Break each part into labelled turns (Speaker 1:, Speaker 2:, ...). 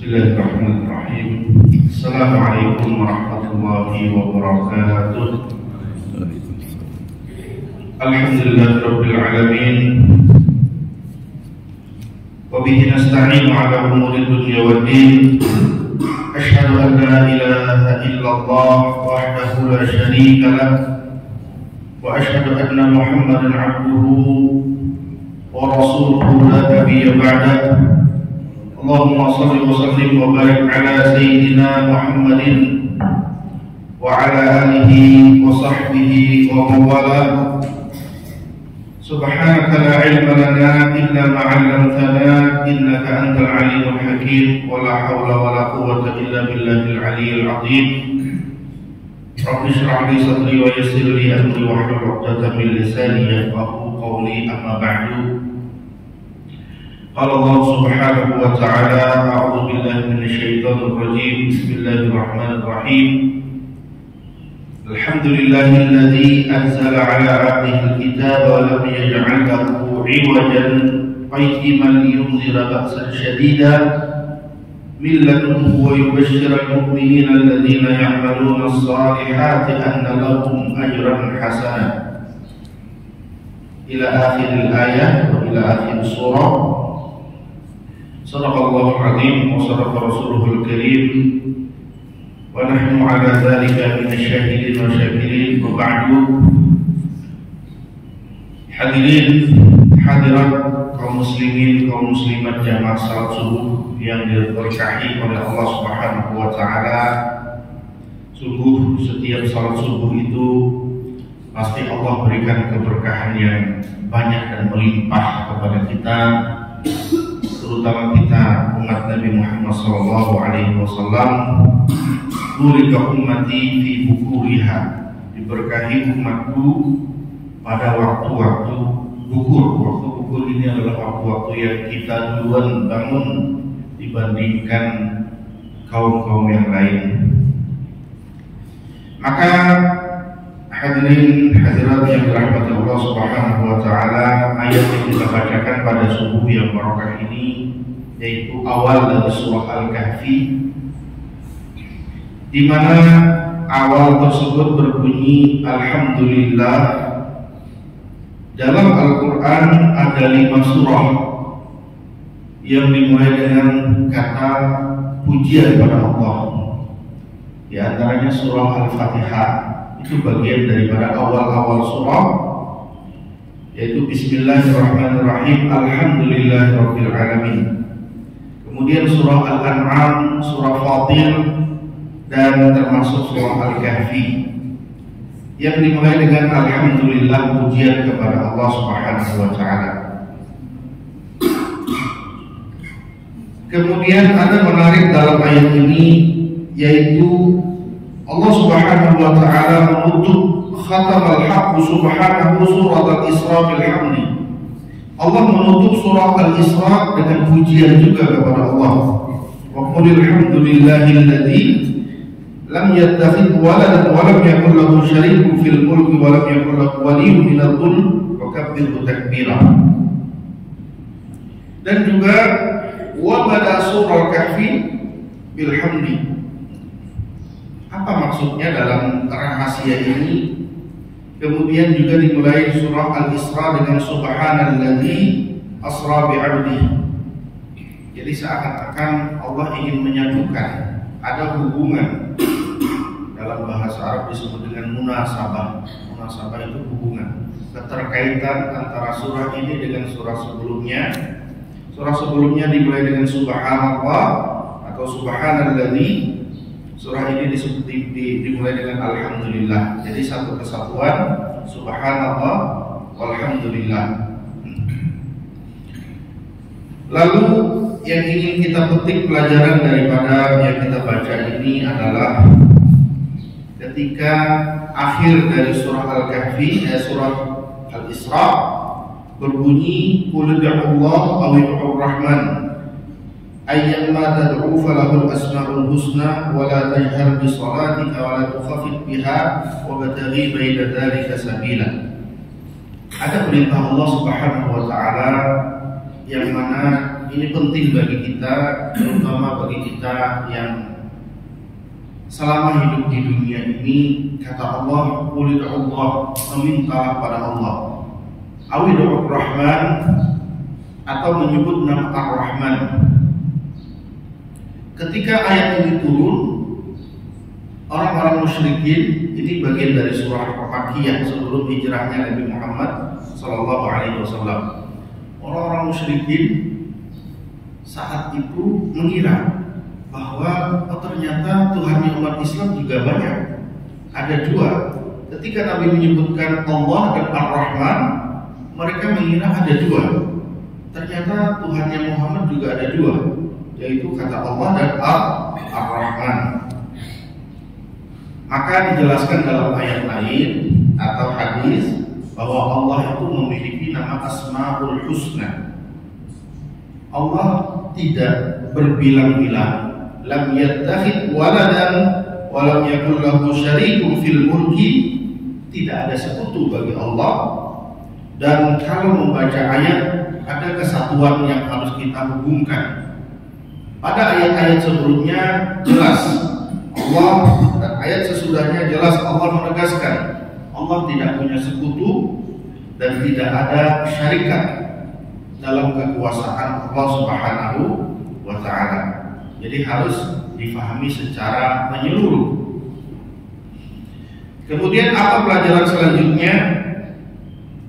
Speaker 1: Bismillahirrahmanirrahim. Assalamualaikum warahmatullahi wabarakatuh. Alhamdulillahirabbil alamin. Wa bihi nasta'inu ala umuri dunya waddin. Asyhadu an la ilaha illallah wahdahu la syarika lah. Wa asyhadu anna Muhammadan 'abduhu wa rasuluhu la nabiyya ba'dahu. Allahumma salli wa sallim wa barik ala sayyidina Muhammadin wa ala alihi wa sahbihi wa mawala. Subhanaka la ilma lana illa ma 'allamtana innaka antal alimul hakim wa la hawla wa la quwwata illa billahil aliyyil azim. Rabbi shrah li sadri wa yassir li amri wa hlul 'uqdatam min lisani yafqahu qawli, amma ba'du. Qala Allah subhanahu wa ta'ala, a'udzu billahi minasy syaithanir rajim. Bismillahirrahmanirrahim. Alhamdulillahilladzi anzala 'ala 'abdihi al-kitaba wa lam yaj'al lahu 'iwajan qayyiman liyunzira ba'san shadidan min ladunhu wa yubashshiral mu'minina alladhina ya'maluna as-salihati anna lahum ajran hasanan. Ila akhir al-ayah wa ila akhir surah. Sadaqallahul azim wa sadaqa rasuluhul karim wa nahnu ala dzalika minasyahidin wa syakirin, wa ba'du. Hadirin hadirat kaum muslimin, kaum muslimat jamaah salat subuh yang diberkahi oleh Allah Subhanahu wa taala. Sungguh setiap salat subuh itu pasti Allah berikan keberkahan yang banyak dan melimpah kepada kita, terutama kita umat Nabi Muhammad SAW. Burika ummati fi bukuriha, diberkahi umatku pada waktu-waktu bukur. Waktu bukur ini adalah waktu-waktu yang kita duluan bangun dibandingkan kaum-kaum yang lain. Maka hadirin hadirat yang dirahmati Allah Subhanahu wa taala, ayat yang kita bacakan pada subuh yang barokah ini yaitu awal dari surah Al-Kahfi, di mana awal tersebut berbunyi alhamdulillah. Dalam Al-Qur'an ada 5 surah yang dimulai dengan kata pujian pada Allah. Di antaranya surah Al-Fatihah, itu bagian daripada awal-awal surah, yaitu Bismillahirrahmanirrahim, Alhamdulillahirabbil alamin. Kemudian surah Al-An'am, surah Fatir, dan termasuk surah Al-Kahfi yang dimulai dengan alhamdulillah, pujian kepada Allah Subhanahu wa taala. Kemudian ada menarik dalam ayat ini, yaitu Allah Subhanahu wa taala menutup khatam al-haq subhanahu surat al-Isra bil hamdi. Allah menutup surah al-Isra dengan pujian juga kepada Allah. Wa qul alhamdulillahilladzi lam yattakhidh waladan wa lam yakul lahu syarikun fil mulki wa lam yakul lahu waliyyun minadh dhulm wa kabbirhu takbira. Dan juga wa bada surah al-Kahfi bil hamdi. Apa maksudnya dalam rahasia ini? Kemudian juga dimulai surah Al-Isra dengan subhanalladzi asra bi'abdihi. Jadi seakan-akan Allah ingin menyatukan, ada hubungan. Dalam bahasa Arab disebut dengan munasabah. Munasabah itu hubungan, keterkaitan antara surah ini dengan surah sebelumnya. Surah sebelumnya dimulai dengan subhanallah atau subhanalladzi. Surah ini dimulai dengan alhamdulillah. Jadi satu kesatuan, subhanallah walhamdulillah. Lalu yang ingin kita petik pelajaran daripada yang kita baca ini adalah ketika akhir dari surah Al-Kahfi, surah Al-Isra berbunyi qul ud'ullah aw ud'ur rahman ayyamma tad'u falahul asmaul husna wa la tajhar bi salatika wa la tukhafit biha wa bataghi baina dzalika sabila. Ada perintah Allah Subhanahu wa taala yang mana ini penting bagi kita, terutama bagi kita yang selama hidup di dunia ini, kata Allah, qul Allah, memintalah pada Allah, awidur Rahman, atau menyebut nama Ar-Rahman. Ketika ayat ini turun, orang-orang musyrikin, ini bagian dari surah Al-Makkiyah sebelum hijrahnya Nabi Muhammad SAW. Orang-orang musyrikin saat itu mengira bahwa ternyata Tuhan umat Islam juga banyak, ada dua. Ketika Nabi menyebutkan Allah dan Ar-Rahman, mereka mengira ada dua. Ternyata Tuhannya Muhammad juga ada dua, yaitu kata Allah dan Ar-Rahman. Maka dijelaskan dalam ayat lain atau hadis bahwa Allah itu memiliki nama Asmaul Husna. Allah tidak berbilang-bilang, lam yattakhidh waladan wa lam yakul lahu syarikun fil mulki. Tidak ada sekutu bagi Allah. Dan kalau membaca ayat, ada kesatuan yang harus kita hubungkan. Pada ayat-ayat sebelumnya jelas Allah, dan ayat sesudahnya jelas Allah menegaskan Allah tidak punya sekutu dan tidak ada syarikat dalam kekuasaan Allah Subhanahu wa Ta'ala. Jadi harus difahami secara menyeluruh. Kemudian apa pelajaran selanjutnya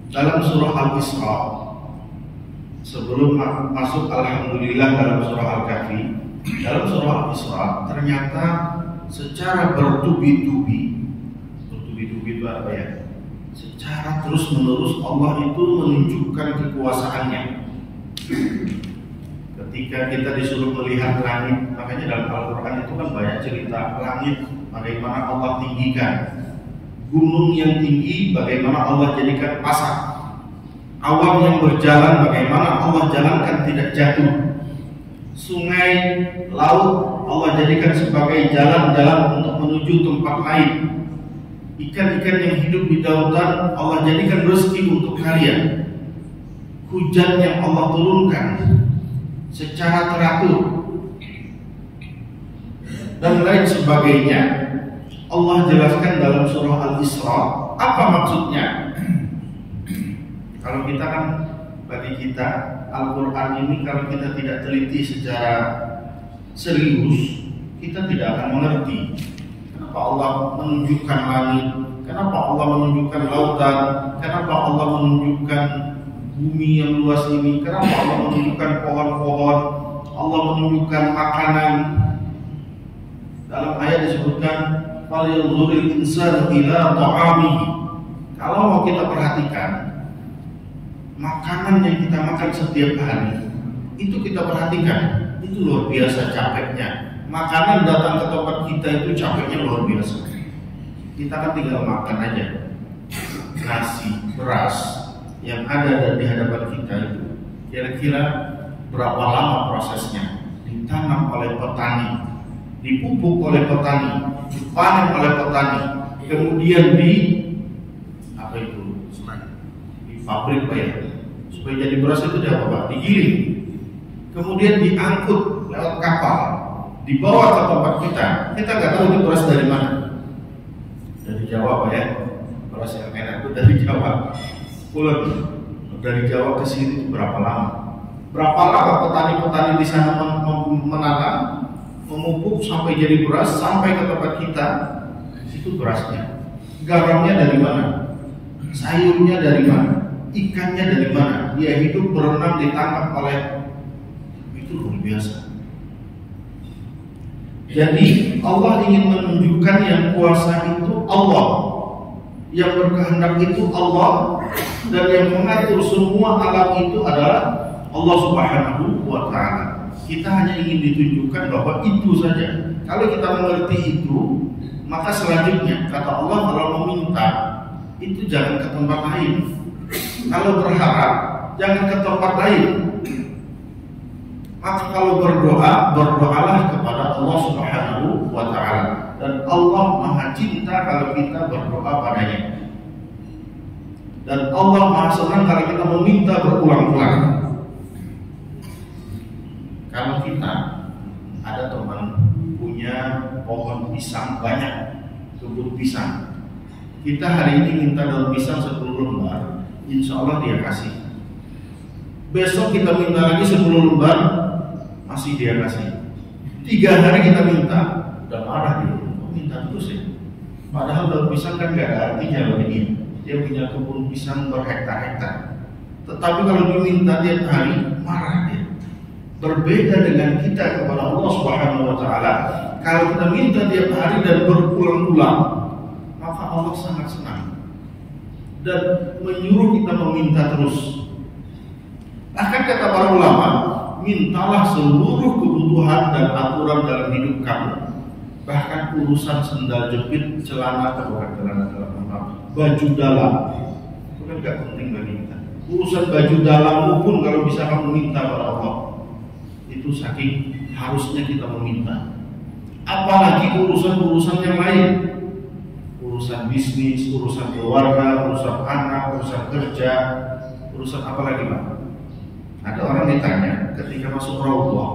Speaker 1: dalam surah Al-Isra? Sebelum masuk Alhamdulillah dalam surah Al-Kahfi, dalam surah Al-Isra ternyata secara bertubi-tubi itu apa ya? Secara terus-menerus Allah itu menunjukkan kekuasaannya. Ketika kita disuruh melihat langit, makanya dalam Al-Quran itu kan banyak cerita langit, bagaimana Allah tinggikan, gunung yang tinggi, bagaimana Allah jadikan asap, awan yang berjalan, bagaimana Allah jalankan tidak jatuh, sungai, laut, Allah jadikan sebagai jalan-jalan untuk menuju tempat lain, ikan-ikan yang hidup di lautan Allah jadikan rezeki untuk kalian, hujan yang Allah turunkan secara teratur dan lain sebagainya. Allah jelaskan dalam surah Al-Isra. Apa maksudnya? Kalau kita kan, bagi kita Al-Quran ini kalau kita tidak teliti secara serius, kita tidak akan mengerti kenapa Allah menunjukkan langit, kenapa Allah menunjukkan lautan, kenapa Allah menunjukkan bumi yang luas ini, kenapa Allah menunjukkan pohon-pohon, Allah menunjukkan makanan. Dalam ayat disebutkan falyanzuril insanu ila ta'amihi. Kalau mau kita perhatikan makanan yang kita makan setiap hari, itu kita perhatikan, itu luar biasa capeknya. Makanan datang ke tempat kita itu capeknya luar biasa. Kita kan tinggal makan aja nasi, beras yang ada di hadapan kita itu. Kira-kira berapa lama prosesnya? Ditanam oleh petani, dipupuk oleh petani, dipanen oleh petani, kemudian di pabrik Pak ya, supaya jadi beras itu dia apa Pak? Digiling, kemudian diangkut lewat kapal, dibawa ke tempat kita. Kita nggak tahu itu beras dari mana. Dari Jawa Pak ya, beras yang enak itu dari Jawa. Pulang dari Jawa ke sini berapa lama? Berapa lama petani-petani di sana menanam, memupuk sampai jadi beras, sampai ke tempat kita? Itu berasnya. Garamnya dari mana? Sayurnya dari mana? Ikannya dari mana? Dia hidup berenang ditangkap oleh, itu luar biasa. Jadi Allah ingin menunjukkan yang kuasa itu Allah, yang berkehendak itu Allah, dan yang mengatur semua alam itu adalah Allah Subhanahu wa Ta'ala. Kita hanya ingin ditunjukkan bahwa itu saja. Kalau kita mengerti itu, maka selanjutnya kata Allah, kalau meminta itu jangan ke tempat lain. Kalau berharap jangan ke tempat lain. Maka kalau berdoa, berdoalah kepada Allah Subhanahu wa Ta'ala. Dan Allah Maha cinta kalau kita berdoa padanya. Dan Allah Maha senang kalau kita meminta berulang-ulang. Kalau kita ada teman punya pohon pisang banyak, kebun pisang, kita hari ini minta daun pisang 10 lembar, insya Allah dia kasih. Besok kita minta lagi 10 lembar, masih dia kasih. 3 hari kita minta, udah marah dia, minta terus ya. Padahal daun pisang kan gak ada artinya bagi dia. Dia punya kebun pisang berhektar-hektar. Tetapi kalau diminta tiap hari, marah dia. Berbeda dengan kita kepada Allah Subhanahu wa Ta'ala. Kalau kita minta tiap hari dan berulang-ulang, maka Allah sangat senang dan menyuruh kita meminta terus. Bahkan kata para ulama, mintalah seluruh kebutuhan dan aturan dalam hidup kamu. Bahkan urusan sendal jepit, celana baju dalam, itu kan gak penting bagi kita. Urusan baju dalammu pun kalau bisa kamu minta pada Allah, itu saking harusnya kita meminta. Apalagi urusan-urusan yang lain, urusan bisnis, urusan keluarga, urusan anak, urusan kerja, urusan apa lagi Pak? Ada orang ditanya ketika masuk Raudhah,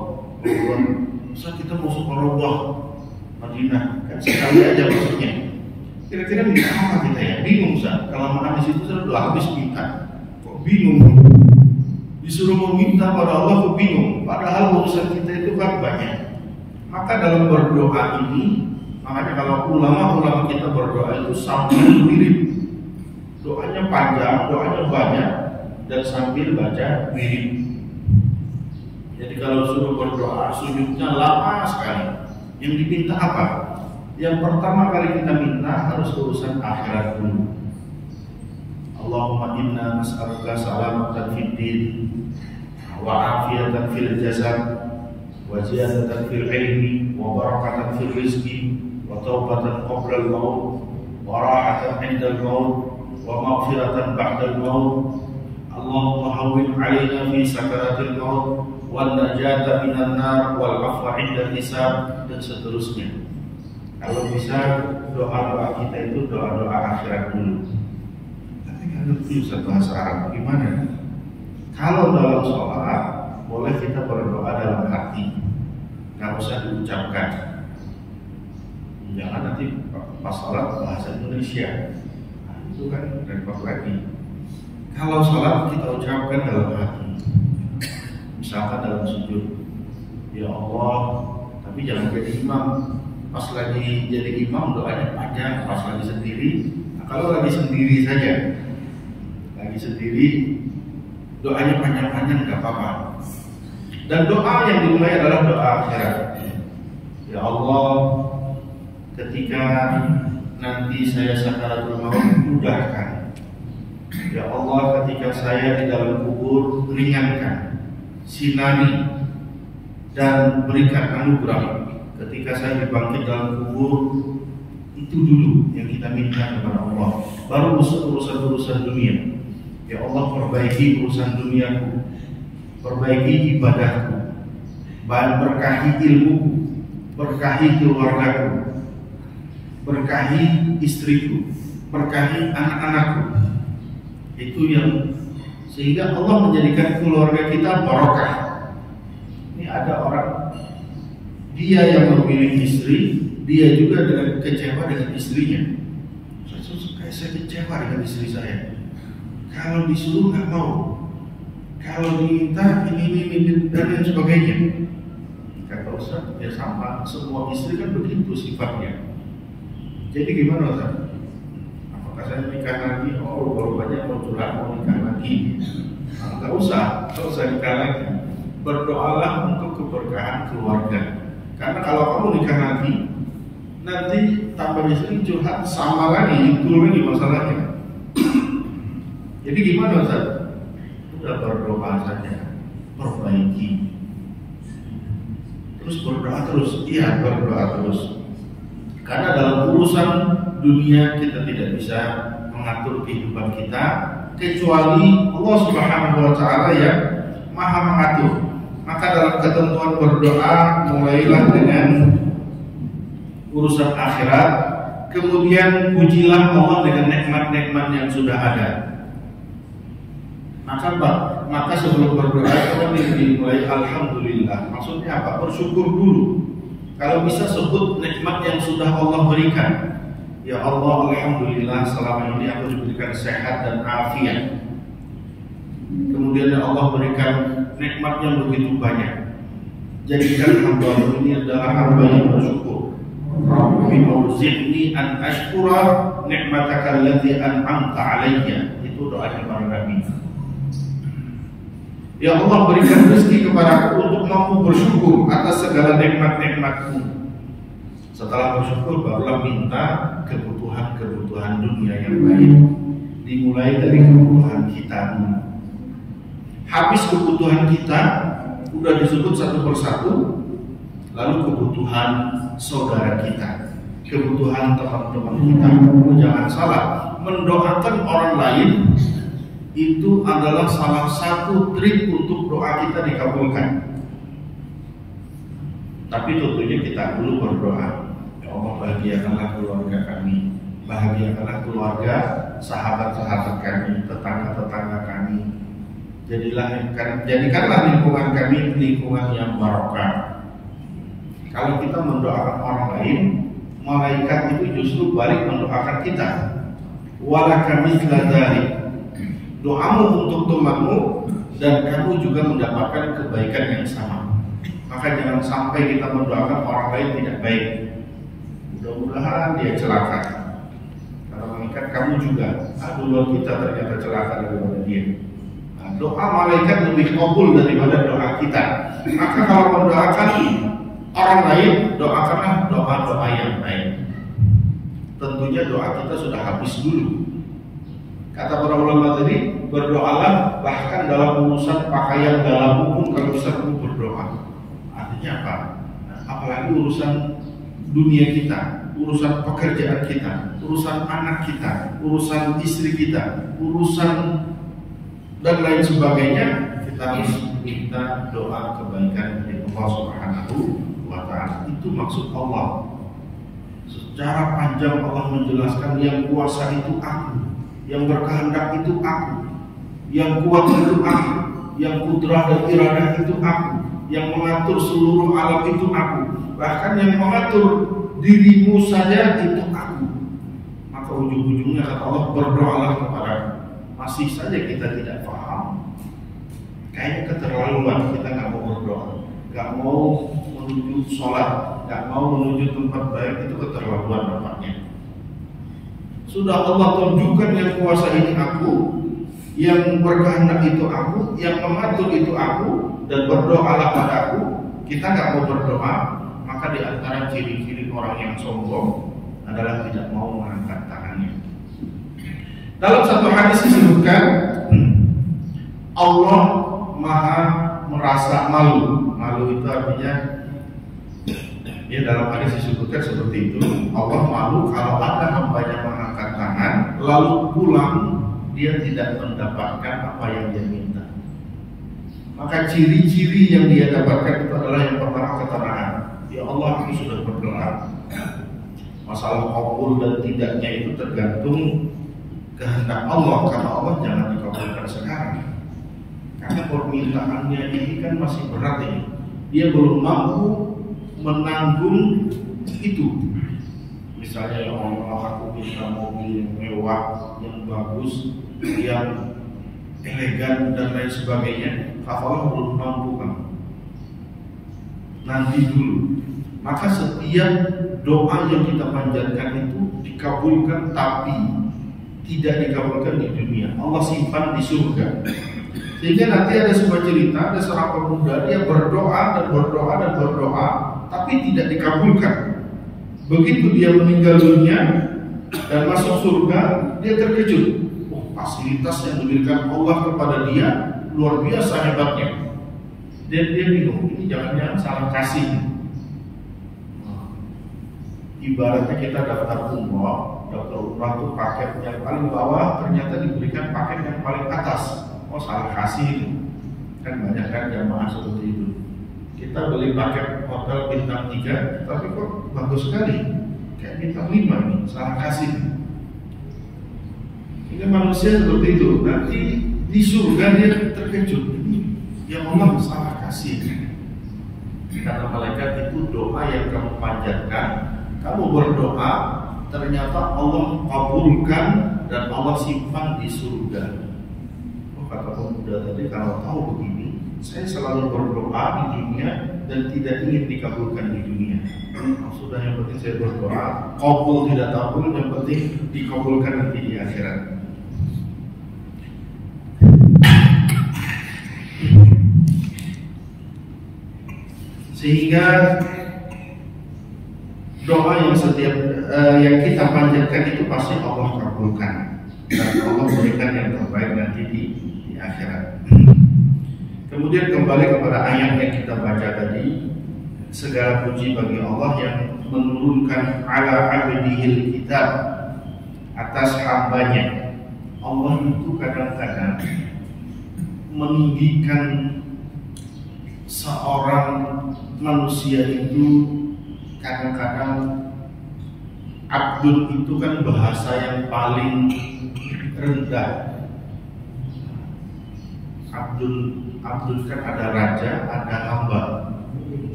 Speaker 1: Ustaz kita masuk Raudhah Madinah, kan sekali aja maksudnya. Kira-kira minta apa kita ya? Bingung Ustaz, kelamaan di situ sudah habis minta. Kok bingung? Disuruh meminta pada Allah kok bingung? Padahal urusan kita itu kan banyak. Maka dalam berdoa ini, makanya kalau ulama-ulama kita berdoa itu sambil mirip. Doanya panjang, doanya banyak, dan sambil baca mirip. Jadi kalau suruh berdoa, sujudnya lama sekali. Yang diminta apa? Yang pertama kali kita minta harus urusan akhirat dulu. Allahumma inna nas'aluka salamatan fid din wa afiyatan fil jasad wa ziyadatan fil ilmi wa barakatan fil rizqi wa taubatan qabla al-maut wa rahatan 'inda al-maut wa maghfiratan ba'da al-maut. Allahumma hawwin 'alaina fi sakaratil maut wan najata minan nar wal 'afwa 'inda al-hisab, dan seterusnya. Kalau bisa doa-doa kita itu doa-doa akhirat dulu. Tapi kan ngerti Ustaz bahasa Arab gimana? Kalau dalam sholat boleh kita berdoa dalam hati, nggak usah diucapkan. Jangan nanti pas sholat bahasa Indonesia, nah, itu kan repot lagi. Kalau sholat kita ucapkan dalam hati, misalkan dalam sujud, ya Allah, tapi jangan jadi imam. Pas lagi jadi imam doanya panjang, pas lagi sendiri. Nah, kalau lagi sendiri saja, lagi sendiri doanya panjang-panjang nggak apa-apa. Dan doa yang dimulai adalah doa akhirat. Ya Allah, ketika nanti saya sakaratul maut, mudahkan. Ya Allah, ketika saya di dalam kubur, ringankan, sinari, dan berikan anugerah. Ketika saya dibangkit dalam kubur, itu dulu yang kita minta kepada Allah. Baru urusan-urusan dunia. Ya Allah, perbaiki urusan duniaku, perbaiki ibadahku, berkahi ilmuku, berkahi keluargaku, berkahi istriku, berkahi anak-anakku. Itu yang sehingga Allah menjadikan keluarga kita barokah. Ini ada orang, dia yang memilih istri, dia juga dengan kecewa dengan istrinya. Saya kecewa dengan istri saya. Kalau disuruh nggak mau, kalau diminta ini dan lain sebagainya. Kata Ustaz, ya sama, semua istri kan begitu sifatnya. Jadi gimana Ustaz? Apakah saya nikah lagi? Oh, baru banyak mau curhat, mau nikah lagi. Nggak usah nikah lagi. Berdoalah untuk keberkahan keluarga. Karena kalau kamu nikah lagi, nanti tambah istri curhat sama lagi, itu lagi masalahnya. Jadi gimana Ustaz? Udah berdoa saja, perbaiki. Terus berdoa terus, iya berdoa terus. Karena dalam urusan dunia kita tidak bisa mengatur kehidupan kita kecuali Allah Subhanahu wa Ta'ala yang Maha mengatur. Maka dalam ketentuan berdoa mulailah dengan urusan akhirat, kemudian pujilah Allah dengan nikmat-nikmat yang sudah ada. Maka sebelum berdoa kita dimulai alhamdulillah. Maksudnya apa? Bersyukur dulu. Kalau bisa sebut nikmat yang sudah Allah berikan. Ya Allah, alhamdulillah selama ini aku diberikan sehat dan afiat. Kemudian Allah berikan nikmat yang begitu banyak. Jadikan hamba ini adalah hamba yang bersyukur. Rabbi auzi'ni an ashkura ni'mataka allati an'amta 'alayya. Itu doanya para nabi. Ya Allah, berikan rezeki kepadaku untuk mampu bersyukur atas segala nikmat-nikmat-Mu. Setelah bersyukur barulah minta kebutuhan-kebutuhan dunia yang baik. Dimulai dari kebutuhan kita. Habis kebutuhan kita udah disebut satu persatu, lalu kebutuhan saudara kita, kebutuhan teman-teman kita. Jangan salah, mendoakan orang lain itu adalah salah satu trik untuk doa kita dikabulkan. Tapi tentunya kita dulu berdoa. Ya Allah, bahagiakanlah keluarga kami, bahagiakanlah keluarga sahabat-sahabat kami, tetangga-tetangga kami. Jadikanlah lingkungan kami lingkungan yang barokah. Kalau kita mendoakan orang lain, malaikat itu justru balik mendoakan kita. Walaka mithla dzalik. Doamu untuk temanmu dan kamu juga mendapatkan kebaikan yang sama. Maka jangan sampai kita mendoakan orang lain tidak baik. Mudah-mudahan dia celaka. Karena malaikat kamu juga, duluan kita ternyata celaka daripada dia. Doa malaikat lebih kabul daripada doa kita. Maka kalau mendoakan orang lain, doakanlah doa-doa yang baik. Tentunya doa kita sudah habis dulu. Kata para ulama tadi, berdoalah bahkan dalam urusan pakaian dalam pun kalau bisa kamu berdoa. Artinya apa? Apalagi urusan dunia kita, urusan pekerjaan kita, urusan anak kita, urusan istri kita, urusan dan lain sebagainya, kita harus minta doa kebaikan dari Allah Subhanahu wa Ta'ala. Itu maksud Allah. Secara panjang Allah menjelaskan yang kuasa itu aku, yang berkehendak itu aku, yang kuat itu aku, yang kudrah dan iradah itu aku, yang mengatur seluruh alam itu aku, bahkan yang mengatur dirimu saja itu aku. Maka ujung-ujungnya kata Allah, berdoalah kepadaku. Masih saja kita tidak paham. Kayaknya keterlaluan kita nggak mau berdoa, nggak mau menuju sholat, nggak mau menuju tempat baik, itu keterlaluan nampaknya. Sudah Allah tunjukkan yang kuasa ini aku, yang berkehendak itu aku, yang mengatur itu aku, dan berdoalah padaku. Kita nggak mau berdoa, maka di antara ciri-ciri orang yang sombong adalah tidak mau mengangkat tangannya. Dalam satu hadis disebutkan Allah maha merasa malu. Malu itu artinya, ya dalam hadis disebutkan seperti itu. Allah malu kalau ada hambanya mengangkat tangan lalu pulang dia tidak mendapatkan apa yang dia minta. Maka ciri-ciri yang dia dapatkan itu adalah yang pertama ketenangan. Ya Allah, aku sudah berdoa. Masalah kabul dan tidaknya itu tergantung kehendak Allah, karena Allah jangan dikabulkan sekarang. Karena permintaannya ini kan masih berat ini. Dia belum mampu menanggung itu. Misalnya ya Allah, aku minta mobil yang mewah, yang bagus, yang elegan dan lain sebagainya. Allah belum mampu kamu. Nanti dulu. Maka setiap doa yang kita panjatkan itu dikabulkan, tapi tidak dikabulkan di dunia. Allah simpan di surga. Sehingga nanti ada sebuah cerita, ada seorang pemuda, dia berdoa dan berdoa dan berdoa, tapi tidak dikabulkan. Begitu dia meninggal dunia dan masuk surga, dia terkejut. Oh, fasilitas yang diberikan Allah kepada dia luar biasa hebatnya. Dia bingung, ini jangan-jangan salah kasih. Ibaratnya kita daftar umroh itu paket yang paling bawah ternyata diberikan paket yang paling atas. Oh, salah kasih itu. Kan banyak kan jamaah seperti itu. Kita beli paket hotel bintang 3, tapi kok bagus sekali, kayak bintang 5 nih, salah kasih. Ini manusia seperti itu. Nanti di surga dia terkejut, ya Allah salah kasih. Kata malaikat, itu doa yang kamu panjatkan, kamu berdoa, ternyata Allah kabulkan dan Allah simpan di surga. Oh, kata pemuda tadi, kalau tahu begini, saya selalu berdoa di dunia dan tidak ingin dikabulkan di dunia. Sudah, yang penting saya berdoa, kabul tidak kabul, yang penting dikabulkan nanti di akhirat. Sehingga doa yang yang kita panjatkan itu pasti Allah kabulkan dan Allah berikan yang terbaik nanti di akhirat. Kemudian kembali kepada ayat yang kita baca tadi, segala puji bagi Allah yang menurunkan ala abdihil kitab, atas hambanya. Allah itu kadang-kadang meninggikan seorang manusia itu, kadang-kadang abdul itu kan bahasa yang paling rendah. Abdul kan ada raja, ada hamba,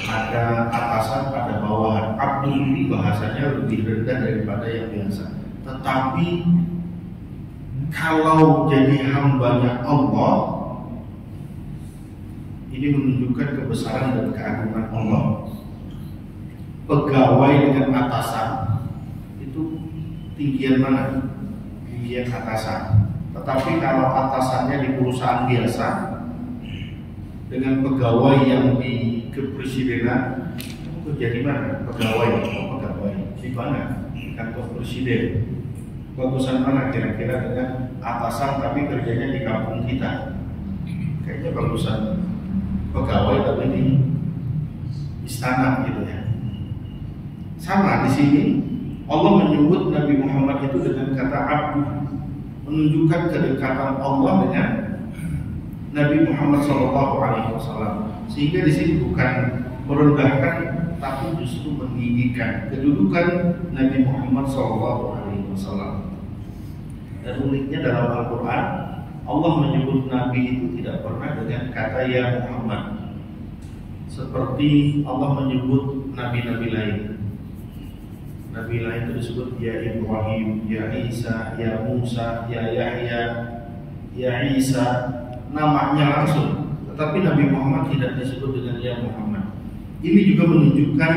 Speaker 1: ada atasan, ada bawahan. Abdul ini bahasanya lebih rendah daripada yang biasa. Tetapi kalau jadi hambanya Allah, ini menunjukkan kebesaran dan keagungan Allah. Pegawai dengan atasan itu tinggian mana? Tinggian atasan. Tetapi kalau atasannya di perusahaan biasa dengan pegawai yang di kepresidenan, itu jadi mana? Pegawai di mana? Di kantor presiden. Bagusan mana kira-kira dengan atasan tapi kerjanya di kampung kita? Kayaknya bagusan pegawai tapi di istana gitu ya. Sama di sini Allah menyebut Nabi Muhammad itu dengan kata abdu, menunjukkan kedekatan Allah dengan Nabi Muhammad SAW. Sehingga di sini bukan merendahkan, tapi justru meninggikan kedudukan Nabi Muhammad SAW. Dan uniknya dalam Al-Quran, Allah menyebut Nabi itu tidak pernah dengan kata ya Muhammad, seperti Allah menyebut Nabi-Nabi lain. Nabi lain itu disebut ya Ibrahim, ya Isa, ya Musa, ya Yahya, ya Isa, namanya langsung. Tetapi Nabi Muhammad tidak disebut dengan ya Muhammad. Ini juga menunjukkan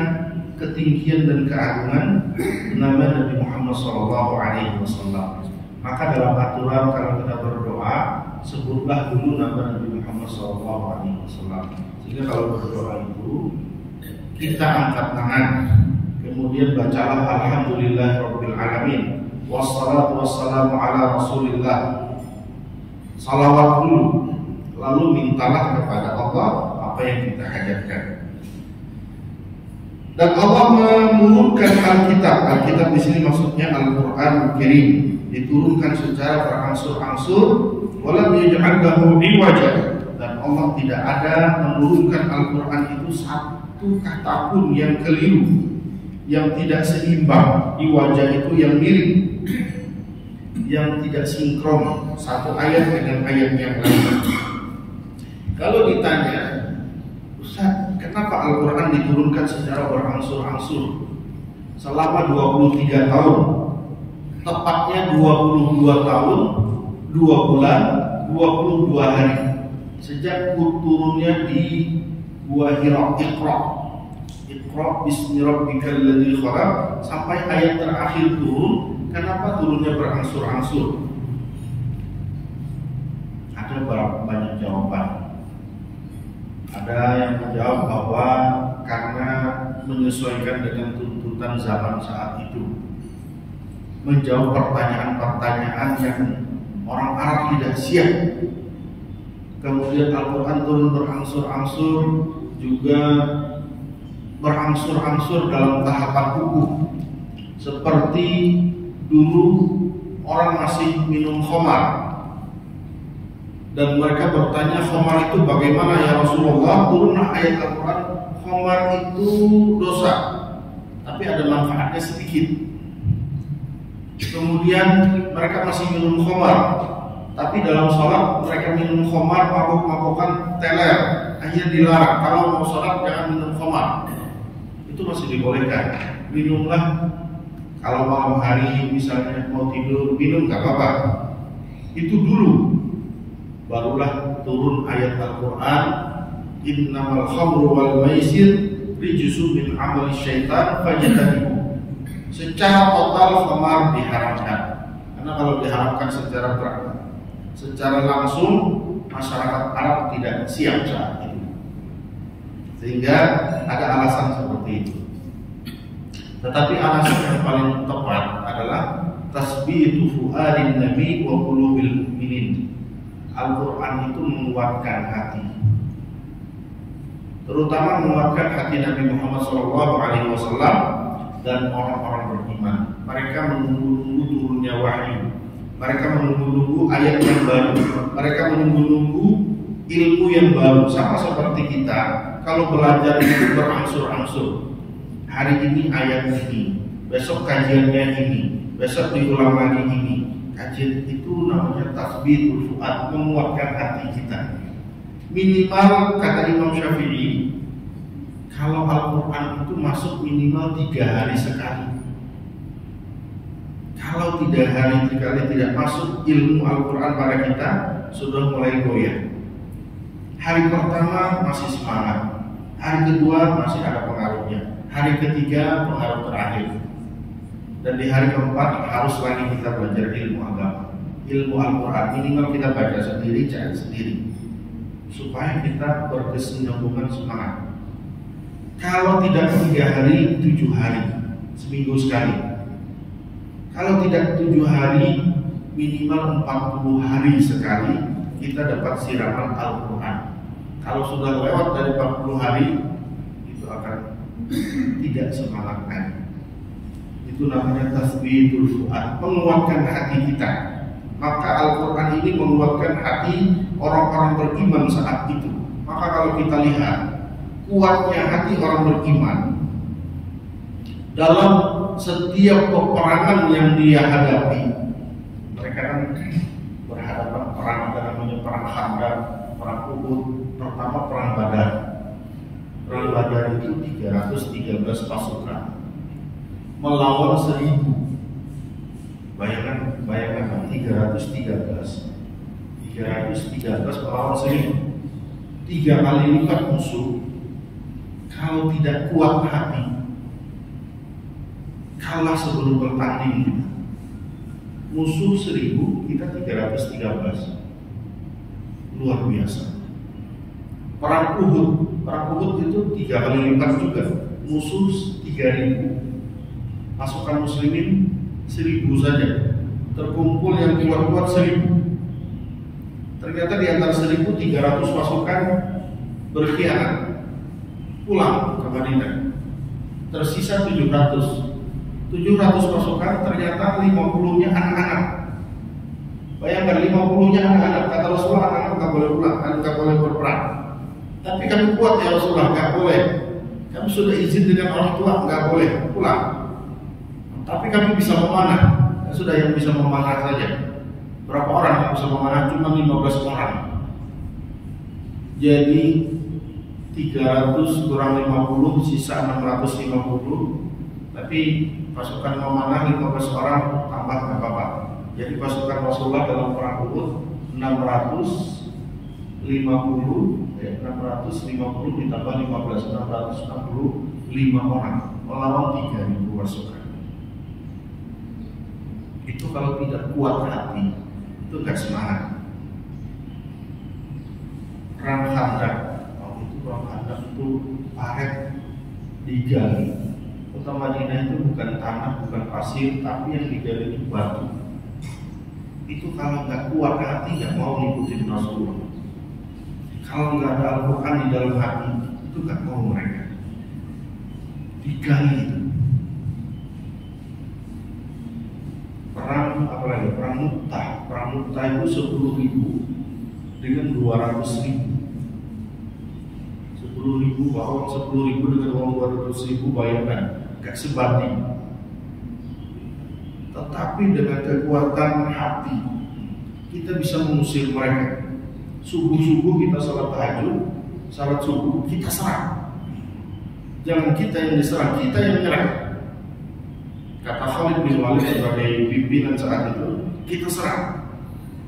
Speaker 1: ketinggian dan keagungan nama Nabi Muhammad SAW. Maka dalam aturan kalau kita berdoa, sebutlah dulu nama Nabi Muhammad SAW. Sehingga kalau berdoa itu kita angkat tangan, kemudian bacalah alhamdulillah rabbil alamin, wassalatu wassalamu ala rasulillah, salawat dulu, lalu mintalah kepada Allah apa yang kita hajatkan. Dan Allah menurunkan Alkitab di sini maksudnya Al-Quran Al-Karim, diturunkan secara berangsur-angsur, walam yaj'al lahu iwaja, dan Allah tidak ada menurunkan Al-Quran itu satu kata pun yang keliru, yang tidak seimbang. Iwaja itu yang mirip, yang tidak sinkron satu ayat dengan ayat yang lain. Kalau ditanya, Ustaz, kenapa Al-Quran diturunkan secara berangsur-angsur selama 23 tahun? Tepatnya 22 tahun, 2 bulan, 22 hari. Sejak turunnya di Gua Hira, Iqra bismi rabbikal ladzi khalaq, sampai ayat terakhir turun. Kenapa turunnya berangsur-angsur? Ada banyak jawaban. Ada yang menjawab bahwa karena menyesuaikan dengan tuntutan zaman saat itu, menjawab pertanyaan-pertanyaan yang orang Arab tidak siap. Kemudian Al-Quran turun berangsur-angsur, juga berangsur-angsur dalam tahapan hukum. Seperti dulu orang masih minum khamar, dan mereka bertanya, khamar itu bagaimana ya Rasulullah? Turunlah ayat Al-Quran, khamar itu dosa, tapi ada manfaatnya sedikit. Kemudian mereka masih minum khamar, Tapi dalam sholat mereka minum khamar, mabuk-mabukan, teler, akhirnya dilarang. Kalau mau sholat jangan minum khamar. Itu masih dibolehkan. Minumlah kalau malam hari misalnya mau tidur, minum nggak apa-apa. Itu dulu. Barulah turun ayat Al-Quran, innamal khamru wal maisir rijsun min amali syaitan fajtanibuh. Secara total khamar diharamkan. Karena kalau diharamkan secara langsung masyarakat Arab tidak siap saat itu. Sehingga ada alasan seperti itu. Tetapi alasan yang paling tepat adalah tasbitu fuadin nabi wa qulubil mu'minin. Al-Quran itu menguatkan hati, terutama menguatkan hati Nabi Muhammad SAW dan orang-orang beriman. Mereka menunggu-nunggu turunnya wahyu, mereka menunggu-nunggu ayat yang baru, mereka menunggu-nunggu ilmu yang baru. Sama seperti kita, kalau belajar itu berangsur-angsur. Hari ini ayat ini, besok kajiannya ini, besok diulang lagi ini. Kajian itu namanya tasbitul fuad, menguatkan hati kita. Minimal kata Imam Syafi'i, kalau Al-Quran itu masuk minimal 3 hari sekali. Kalau 3 hari sekali tidak masuk ilmu Al-Quran pada kita, sudah mulai goyah. Hari pertama masih semangat, hari kedua masih ada pengaruhnya, hari ketiga pengaruh terakhir. Dan di hari keempat harus lagi kita belajar ilmu agama, ilmu Al-Quran. Minimal kita baca sendiri, cari sendiri, supaya kita berkesinambungan semangat. Kalau tidak 3 hari, 7 hari, seminggu sekali. Kalau tidak 7 hari, minimal 40 hari sekali kita dapat siraman Al-Quran. Kalau sudah lewat dari 40 hari, itu akan tidak semangat lagi. Itu namanya tasbitul fuad, menguatkan hati kita. Maka Al-Quran ini menguatkan hati orang-orang beriman saat itu. Maka kalau kita lihat kuatnya hati orang beriman dalam setiap peperangan yang dia hadapi. Mereka kan berhadapan perang, ada namanya perang Khandaq, perang Uhud, pertama perang Badar. Perang Badar itu 313 pasukan melawan 1000. Bayangkan 313 melawan 1000, 3 kali lipat musuh. Kalau tidak kuat hati, kalah sebelum bertanding kita. Musuh 1000, kita 313, luar biasa. Perang Uhud itu 3 kali lipat juga, musuh 3000. Pasukan muslimin 1000 saja, terkumpul yang kuat-kuat 1000. Ternyata di antara 1300 pasukan berkhianat, pulang ke Madinah. Tersisa 700 pasukan, ternyata 50-nya anak-anak. Bayangkan 50-nya anak-anak. Kata Rasulullah, anak-anak nggak boleh pulang, nggak boleh berperang. Tapi kami kuat ya Rasulullah, nggak boleh. Kami sudah izin dengan orang tua, nggak boleh pulang. Tapi kami bisa memanah. Ya sudah, yang bisa memanah saja. Berapa orang yang bisa memanah? Cuma 15 orang. Jadi 300 kurang 50, sisa 650. Tapi pasukan memanah 15 orang tambah nggak apa-apa. Jadi pasukan Rasulullah dalam perang Uhud 650 ditambah 15, 665 orang melawan 3000 pasukan. Itu kalau tidak kuat hati, itu gak semangat. Perang Khandaq, perang Khandaq itu paret digali. Kota Madinah itu bukan tanah, bukan pasir, tapi yang digali itu batu. Itu kalau nggak kuat hati, nggak mau ngikutin Rasulullah. Kalau nggak ada Al-Quran di dalam hati, itu nggak mau mereka. Digali itu. Perang apalagi? Perang Mu'tah. Perang Mu'tah itu 10.000 dengan 200.000. 10.000 bahwa 10.000 dengan uang 200.000, bayangkan, gak sebanding. Tetapi dengan kekuatan hati, kita bisa mengusir mereka. Subuh-subuh kita salat tahajud, salat subuh kita serang. Jangan kita yang diserang, kita yang menyerang. Kata Khalid bin Walid sebagai pimpinan saat itu, kita serang.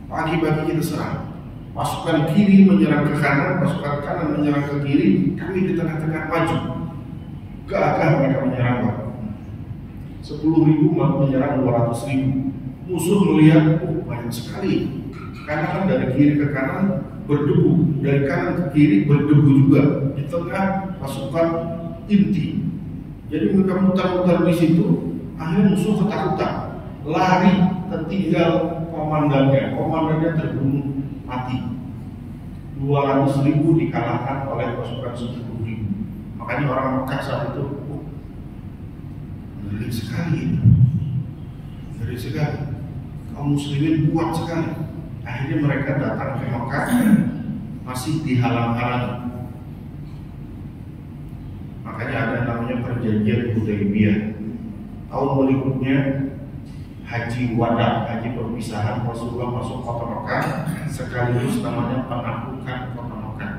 Speaker 1: Pagi-pagi kita serang. Pasukan kiri menyerang ke kanan, pasukan kanan menyerang ke kiri, kami di tengah-tengah maju. Gagah mereka menyerang. 10.000 menyerang 200.000. Musuh melihat, banyak sekali. Karena kan dari kiri ke kanan berdebu, dari kanan ke kiri berdebu juga. Di tengah pasukan inti. Jadi mereka mutar-mutar di situ, akhirnya musuh ketakutan, lari, tertinggal komandannya. Komandannya terbunuh mati. 200.000 dikalahkan oleh pasukan 10.000. Makanya orang Mekah saat itu ngeri sekali, ngeri sekali. Kaum muslimin kuat sekali. Akhirnya mereka datang ke Mekah masih dihalang-halangi. Makanya ada namanya perjanjian Hudaybiyah. Tahun berikutnya haji wada, haji perpisahan, Rasulullah masuk kota Mekah, sekaligus namanya penaklukan kota Mekah,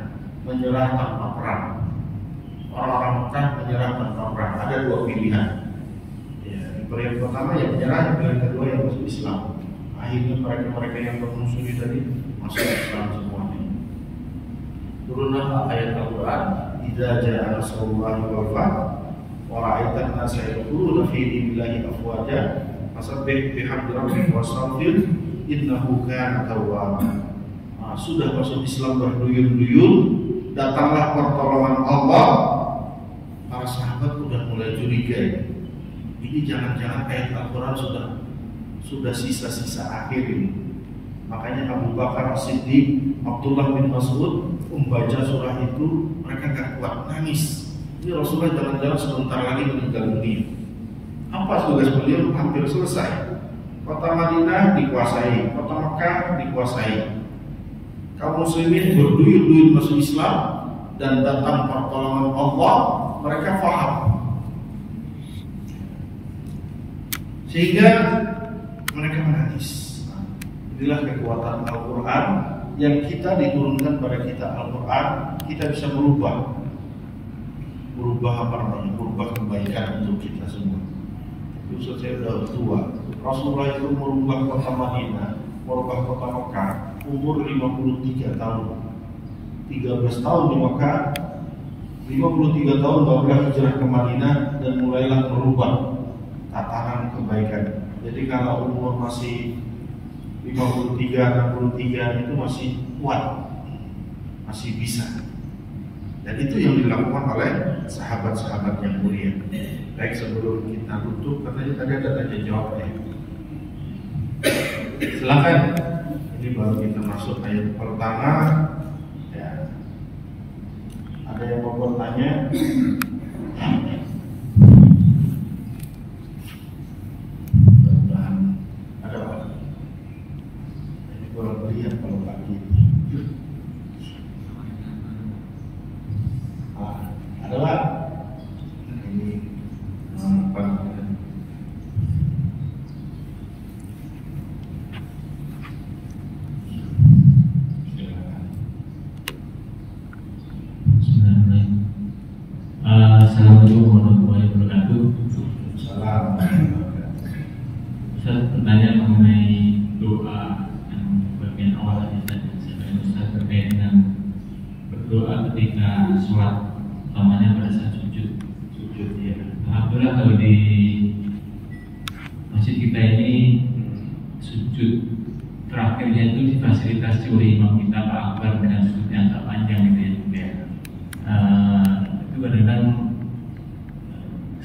Speaker 1: menyerah tanpa perang. Orang-orang Mekah menyerah tanpa perang. Ada dua pilihan. Ya, pilihan pertama yang menyerah, pilihan kedua yang masuk Islam. Akhirnya mereka yang bermusuh tadi masuk Islam semuanya. Turunlah ayat Al-Quran, "Idza jaa nasrullahi wal fath wa ra'aitan nasa yadkhuluna fi dinillahi afwaja fasabbih bihamdi rabbika wastaghfir innahu kana tawwaba." Sudah masuk Islam berduyun-duyun, datanglah pertolongan Allah. Para sahabat sudah mulai curiga. Ini jangan-jangan ayat Al-Quran sudah sisa-sisa akhir ini. Makanya Abu Bakar As-Siddiq, Abdullah bin Mas'ud membaca surah itu, mereka gak kuat, nangis. Ini Rasulullah jalan-jalan sebentar lagi meninggal dunia. Apa tugas beliau? Hampir selesai. Kota Madinah dikuasai, kota Mekah dikuasai. Kaum muslimin berduyun-duyun masuk Islam dan datang pertolongan Allah, mereka paham. Sehingga mereka menangis. Inilah kekuatan Al-Quran yang kita diturunkan pada kita. Al-Quran kita bisa merubah apa namanya, merubah kebaikan untuk kita semua. Itu saya sudah tua. Rasulullah itu merubah kota Madinah, merubah kota Mekah umur 53 tahun. 13 tahun di Mekah, 53 tahun barulah hijrah ke Madinah dan mulailah merubah tatanan kebaikan. Jadi kalau umur masih 53, 63 itu masih kuat, masih bisa. Dan itu yang dilakukan oleh sahabat-sahabat yang mulia. Baik, sebelum kita tutup, katanya tadi ada tanya jawab ya. Silakan. Ini baru kita masuk ayat pertama. Ya. Ada yang mau bertanya? Lihat kalau pagi ada lah ini apa
Speaker 2: Assalamualaikum warahmatullahi wabarakatuh.
Speaker 1: Salam.
Speaker 2: Saya bertanya mengenai doa bagian awal tadi Ustaz terkait dengan berdoa ketika sholat, utamanya pada saat sujud ya. Alhamdulillah kalau di masjid kita ini sujud terakhirnya itu difasilitasi oleh imam kita Pak Akbar dengan sujud yang agak panjang gitu ya. Itu kadang-kadang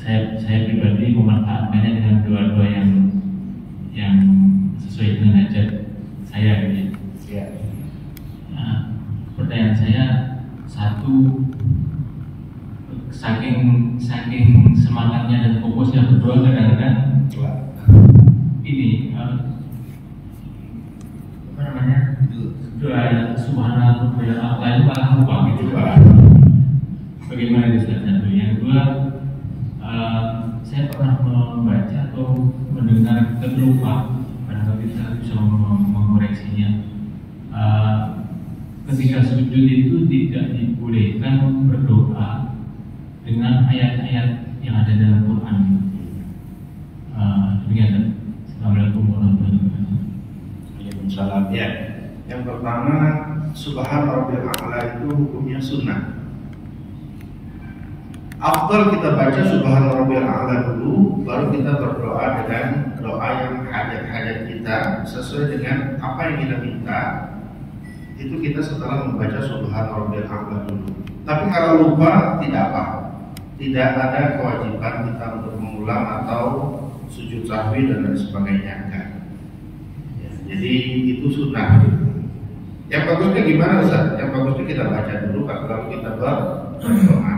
Speaker 2: saya pribadi memanfaatkannya dengan doa-doa yang sesuai dengan hajat saya gitu ya. Nah, pertanyaan saya satu, saking semangatnya dan fokusnya berdoa kadang-kadang ini apa namanya, doa subhanallah itu malah lupa gitu Pak. Bagaimana itu satu? Yang kedua, saya pernah membaca atau mendengar terlupa, barangkali kita bisa mengoreksi koreksinya. Ketika sujud itu tidak dibolehkan berdoa dengan ayat-ayat yang ada dalam Quran. Demikian. Assalamualaikum warahmatullahi wabarakatuh.
Speaker 1: Waalaikumsalam. Ya, yang pertama Subhana Rabbil A'la itu hukumnya sunnah. Afdal kita baca Subhana Rabbil A'la dulu, baru kita berdoa dengan doa yang hajat-hajat kita sesuai dengan apa yang kita minta. Itu kita setelah membaca Subhana Rabbil A'la dulu. Tapi kalau lupa tidak apa, tidak ada kewajiban kita untuk mengulang atau sujud sahwi dan lain sebagainya. Enggak. Ya, jadi itu sunnah. Yang bagusnya gimana Ustaz? Yang bagusnya kita baca dulu lalu kita berdoa.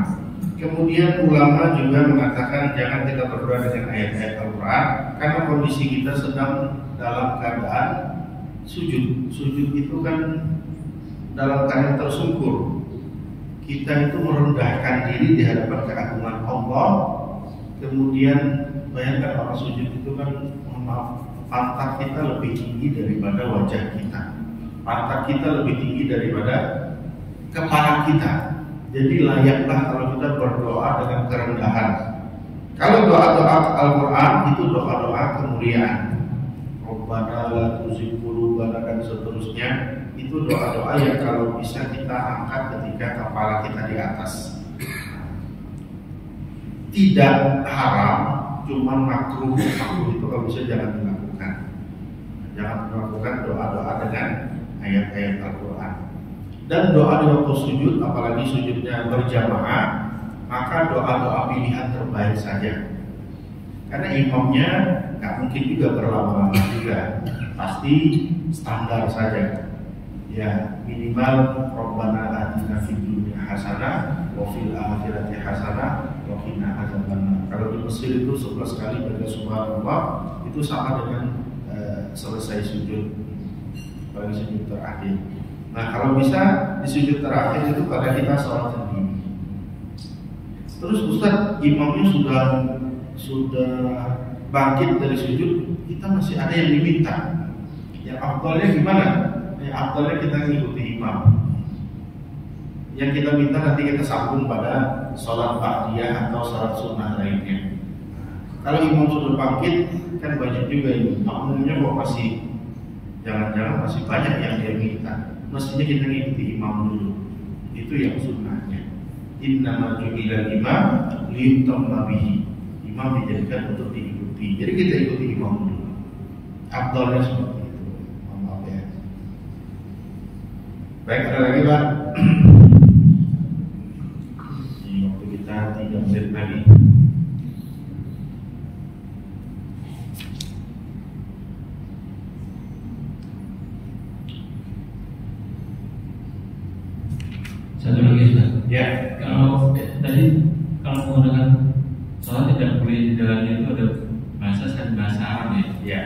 Speaker 1: Kemudian ulama juga mengatakan jangan kita berdoa dengan ayat-ayat Al-Quran karena kondisi kita sedang dalam keadaan sujud. Sujud itu kan dalam keadaan tersungkur. Kita itu merendahkan diri di hadapan keagungan Allah. Kemudian bayangkan orang sujud itu kan, pantat kita lebih tinggi daripada wajah kita. Pantat kita lebih tinggi daripada kepala kita. Jadi layaklah kalau kita berdoa dengan kerendahan. Kalau doa-doa Al-Quran itu doa-doa kemuliaan. Rabbana la tuzigh qulubana dan seterusnya. Itu doa-doa yang kalau bisa kita angkat ketika kepala kita di atas. Tidak haram, cuman makruh. Makruh itu kalau bisa jangan dilakukan. Jangan melakukan doa-doa dengan ayat-ayat Al-Quran. Dan doa di waktu sujud, apalagi sujudnya berjamaah, maka doa-doa pilihan terbaik saja. Karena imamnya nggak mungkin juga berlama-lama juga, pasti standar saja. Ya minimal Rabbana atina fid dunya hasanah wa fil akhirati hasanah wa qina adzabannar. Kalau di Mesir itu 11 kali baca subhanallah itu sama dengan selesai sujud, apalagi sujud terakhir. Nah kalau bisa di sujud terakhir itu pada kita sholat sendiri. Terus Ustaz, imamnya sudah bangkit dari sujud, kita masih ada yang diminta. Yang afdalnya gimana? Yang afdalnya kita mengikuti imam. Yang kita minta nanti kita sambung pada sholat ba'diyah atau sholat sunnah lainnya. Kalau imam sudah bangkit, kan banyak juga ini. Makmumnya kok masih, jangan-jangan masih banyak yang dia minta. Mestinya kita ngikuti imam dulu. Itu yang sunnahnya. Innama ju'ilal imam liyutamma bihi. Imam dijadikan untuk diikuti. Jadi kita ikuti imam dulu. Afdalnya seperti itu. Maaf ya. Baik, ada lagi Pak. Ini waktu kita 3 menit lagi.
Speaker 2: Satu lagi Ustaz.
Speaker 1: Ya.
Speaker 2: Kalau tadi menggunakan sholat tidak boleh di dalamnya itu ada bahasa Arab ya.
Speaker 1: Ya.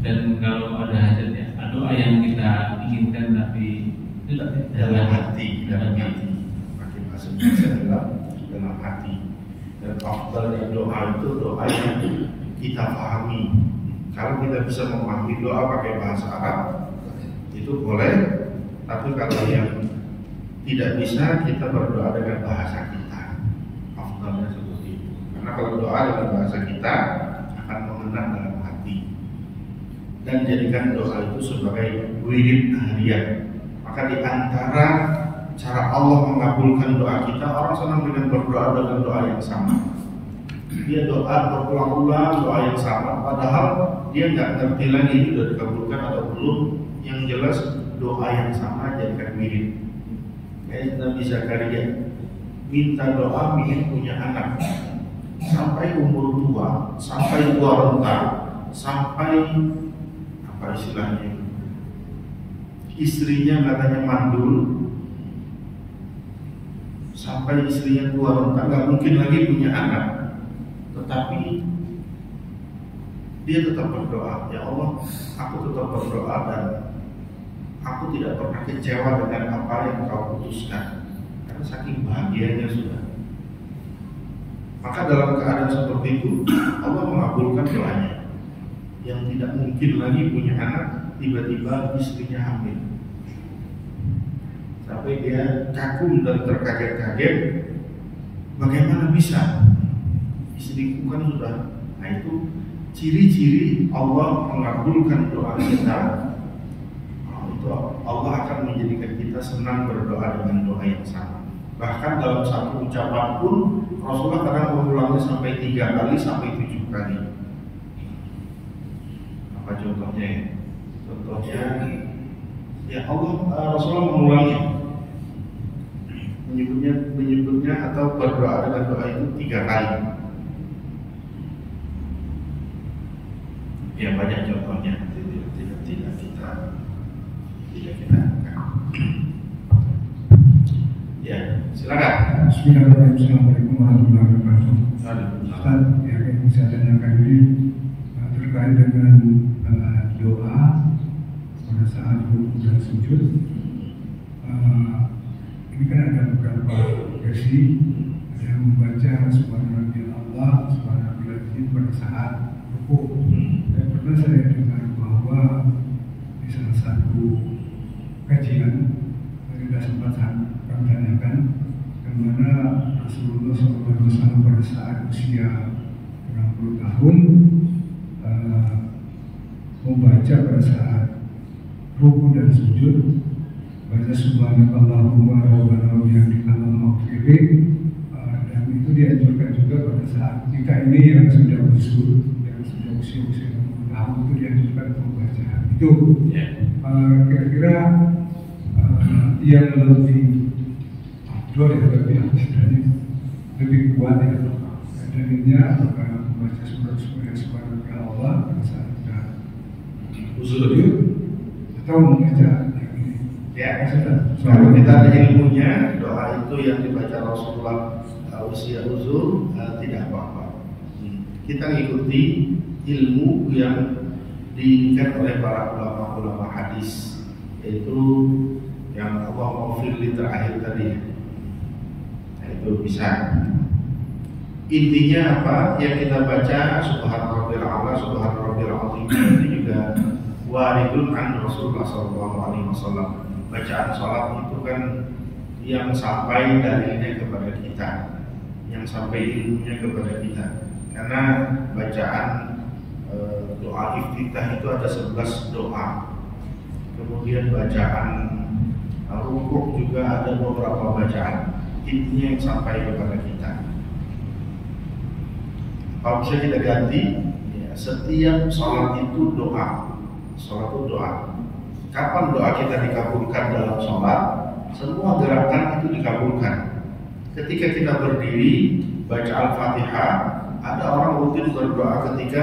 Speaker 2: Dan kalau ada hajat ya, doa yang kita inginkan tapi itu
Speaker 1: dalam hati. Pakai bahasa Indonesia dalam hati. Dan afdalnya doa itu doa yang kita pahami. Kalau kita bisa memahami doa pakai bahasa Arab itu boleh. Tapi kalau yang tidak bisa, kita berdoa dengan bahasa kita. Afdalnya seperti itu. Karena kalau doa dengan bahasa kita akan mengena dalam hati. Dan jadikan doa itu sebagai wirid harian. Maka di antara cara Allah mengabulkan doa kita, orang senang dengan berdoa dengan doa yang sama. Dia doa berulang-ulang doa yang sama, padahal dia nggak ngerti lagi itu sudah dikabulkan atau belum. Yang jelas doa yang sama jadikan wirid. Kayak Nabi Zakaria minta doa ingin punya anak sampai umur tua, sampai tua renta, sampai apa istilahnya, istrinya katanya mandul, sampai istrinya tua renta nggak mungkin lagi punya anak, tetapi dia tetap berdoa, ya Allah, aku tetap berdoa dan aku tidak pernah kecewa dengan apa yang kau putuskan. Karena saking bahagianya sudah. Maka dalam keadaan seperti itu Allah mengabulkan doanya. yang tidak mungkin lagi punya anak, tiba-tiba istrinya hamil. Sampai dia kagum dan terkaget-kaget, bagaimana bisa? Istriku kan sudah. Nah itu ciri-ciri Allah mengabulkan doa kita. Itu Allah akan menjadikan kita senang berdoa dengan doa yang sama. Bahkan dalam satu ucapan pun Rasulullah kadang mengulangi sampai 3 kali sampai 7 kali. Apa contohnya? Contohnya, ya Allah Rasulullah mengulangi, menyebutnya atau berdoa dengan doa itu 3 kali. Ya banyak contohnya, tidak kita. Ya, silakan.
Speaker 3: Bismillahirrahmanirrahim. Warahmatullahi wabarakatuh. Ustaz, yang ingin saya tanyakan ini terkait dengan doa pada saat rukuk dan sujud. Ini kan ada beberapa versi. Ada yang membaca Subhanallah, Subhanallah pada saat rukuk. Dan pernah saya dengar bahwa di salah satu kajian kita sempat kami tanyakan bagaimana Rasulullah SAW pada saat usia 60 tahun membaca pada saat rukuk dan sujud, baca Subhanallahumma rabbana wa bihamdika maghfirli, dan itu dianjurkan juga pada saat kita ini yang sudah usia 60 tahun itu dianjurkan membaca itu. Kira-kira yang lebih afdol ya, lebih kuat ya dalilnya, apakah membaca surat-surat Allah pada saat kita sujud atau membaca yang ini?
Speaker 1: Ya, kalau kita ada ilmunya, doa itu yang dibaca Rasulullah usia uzur tidak apa-apa. Kita ikuti ilmu yang diinginkan oleh para ulama-ulama hadis, yaitu yang Allah maghfirli terakhir tadi. Nah, itu bisa. Intinya apa? Yang kita baca Subhanarabbil a'la, Subhanarabbil azim itu juga waridun an Rasulullah SAW. Bacaan salat itu kan yang sampai dalilnya kepada kita, yang sampai ilmunya kepada kita. Karena bacaan doa iftitah itu ada 11 doa. Kemudian bacaan rukuk juga ada beberapa bacaan. Intinya yang sampai kepada kita. Kalau bisa kita ganti, ya, setiap sholat itu doa. Sholat itu doa. Kapan doa kita dikabulkan dalam sholat? Semua gerakan itu dikabulkan. Ketika kita berdiri baca Al-Fatihah, ada orang rutin berdoa ketika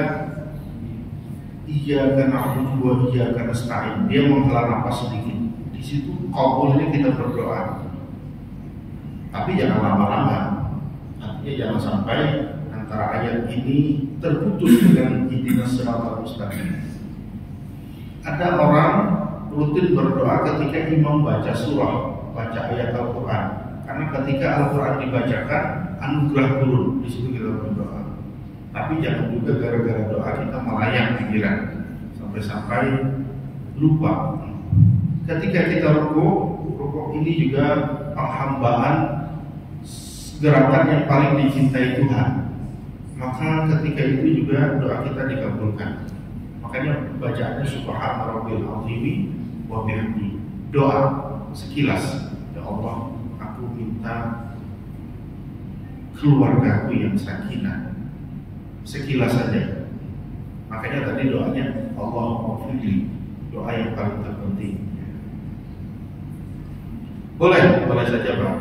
Speaker 1: iyyaka na'budu wa iyyaka nasta'in. Dia menghela nafas sedikit. Di situ qabulnya kita berdoa. Tapi jangan lama-lama. Artinya jangan sampai antara ayat ini terputus dengan ihdinas siratal mustaqim. Ada orang rutin berdoa ketika imam baca surah, baca ayat Al-Quran. Karena ketika Al-Quran dibacakan, anugerah turun. Di situ kita berdoa. Tapi jangan juga gara-gara doa kita melayang pikiran sampai lupa. Ketika kita rukuk ini juga penghambaan, gerakan yang paling dicintai Tuhan. Maka ketika itu juga doa kita dikabulkan. Makanya bacaannya Subhanarabbil azim wa bihamdi. Doa sekilas, ya Allah, aku minta keluargaku yang sakinah. Sekilas saja. Makanya tadi doanya Allahumma doa yang paling terpenting. Boleh saja Pak.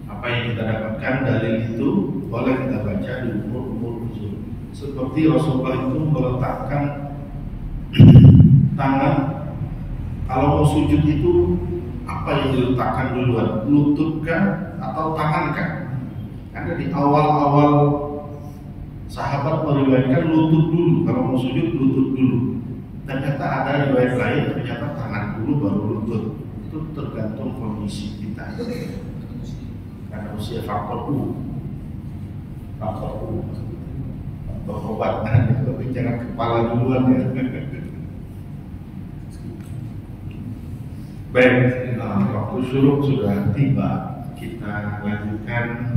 Speaker 1: Apa yang kita dapatkan dalil itu boleh kita baca di umur uzur. Seperti Rasulullah itu meletakkan tangan, kalau mau sujud itu apa yang diletakkan duluan? Lutut kah atau tangan kah? Karena di awal-awal sahabat meriwayatkan lutut dulu, kalau mau sujud lutut dulu. Ternyata ada riwayat lain ternyata tangan dulu baru lutut. Itu tergantung kondisi kita. Karena usia faktor U. obat, tapi jangan kepala duluan ya. Baik, waktu syuruk sudah tiba. Kita lanjutkan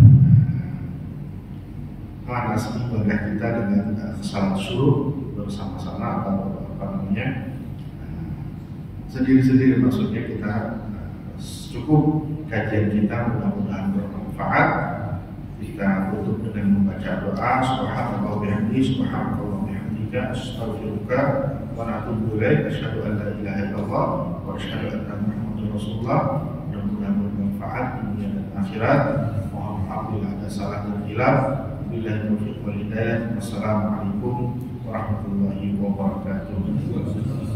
Speaker 1: panas ibadah kita dengan salat syuruk bersama-sama atau apa namanya sendiri-sendiri. Maksudnya kita cukup kajian kita, mudah-mudahan bermanfaat. Kita tutup dengan membaca doa subhanallah wa bihamdihi subhanallah wa bihamdika astaghfiruka wa atubu ilaik asyhadu an la ilaha illallah wa asyhadu anna muhammadar rasulullah. Mudah-mudahan bermanfaat dunia dan akhirat. Mohon maaf bila ada salah dan khilaf. Billahi taufiq wal hidayah. Wassalamualaikum warahmatullahi wabarakatuh.